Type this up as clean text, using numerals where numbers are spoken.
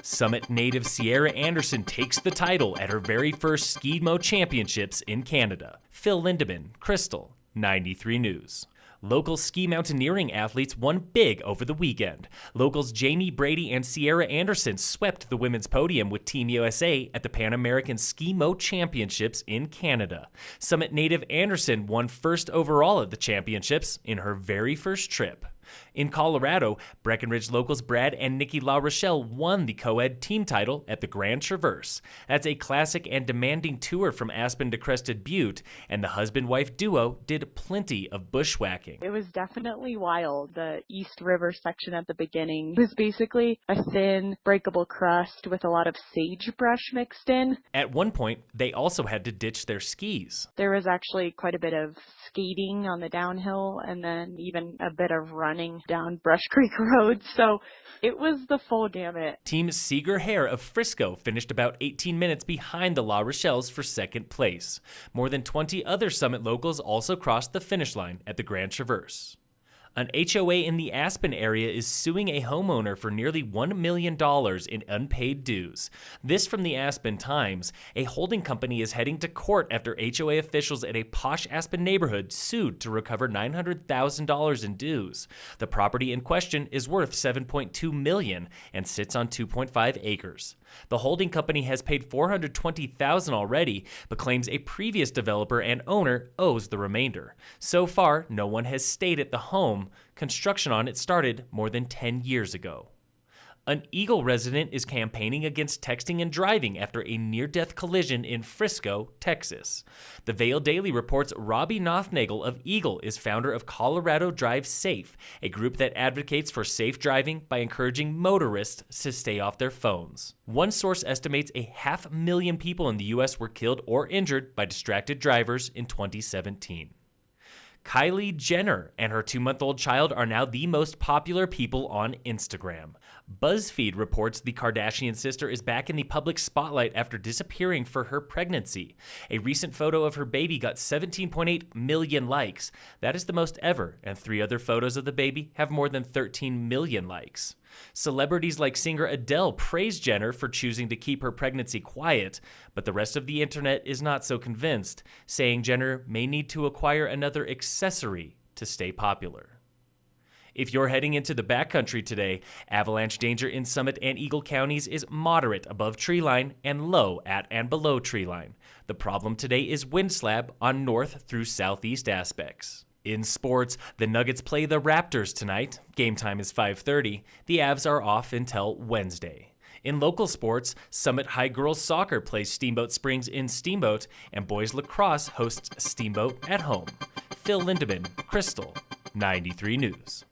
Summit native Sierra Anderson takes the title at her very first Skimo Championships in Canada. Phil Lindeman, Krystal, 93 News. Local ski mountaineering athletes won big over the weekend. Locals Jamie Brady and Sierra Anderson swept the women's podium with Team USA at the Pan American Skimo Championships in Canada. Summit native Anderson won first overall at the championships in her very first trip. In Colorado, Breckenridge locals Brad and Nikki La Rochelle won the co-ed team title at the Grand Traverse. That's a classic and demanding tour from Aspen to Crested Butte, and the husband-wife duo did plenty of bushwhacking. It was definitely wild. The East River section at the beginning was basically a thin, breakable crust with a lot of sagebrush mixed in. At one point, they also had to ditch their skis. There was actually quite a bit of skating on the downhill and then even a bit of running down Brush Creek Road, so it was the full gamut. Team Seeger Hare of Frisco finished about 18 minutes behind the La Rochelles for second place. More than 20 other Summit locals also crossed the finish line at the Grand Traverse. An HOA in the Aspen area is suing a homeowner for nearly $1 million in unpaid dues. This from the Aspen Times. A holding company is heading to court after HOA officials at a posh Aspen neighborhood sued to recover $900,000 in dues. The property in question is worth $7.2 million and sits on 2.5 acres. The holding company has paid $420,000 already, but claims a previous developer and owner owes the remainder. So far, no one has stayed at the home. Construction on it started more than 10 years ago. An Eagle resident is campaigning against texting and driving after a near-death collision in Frisco, Texas. The Vail Daily reports Robbie Nothnagel of Eagle is founder of Colorado Drive Safe, a group that advocates for safe driving by encouraging motorists to stay off their phones. One source estimates 500,000 people in the U.S. were killed or injured by distracted drivers in 2017. Kylie Jenner and her 2-month-old child are now the most popular people on Instagram. BuzzFeed reports the Kardashian sister is back in the public spotlight after disappearing for her pregnancy. A recent photo of her baby got 17.8 million likes. That is the most ever, and 3 other photos of the baby have more than 13 million likes. Celebrities like singer Adele praised Jenner for choosing to keep her pregnancy quiet, but the rest of the internet is not so convinced, saying Jenner may need to acquire another accessory to stay popular. If you're heading into the backcountry today, avalanche danger in Summit and Eagle counties is moderate above treeline and low at and below treeline. The problem today is wind slab on north through southeast aspects. In sports, the Nuggets play the Raptors tonight. Game time is 5:30. The Avs are off until Wednesday. In local sports, Summit High Girls Soccer plays Steamboat Springs in Steamboat, and boys lacrosse hosts Steamboat at home. Phil Lindeman, Krystal, 93 News.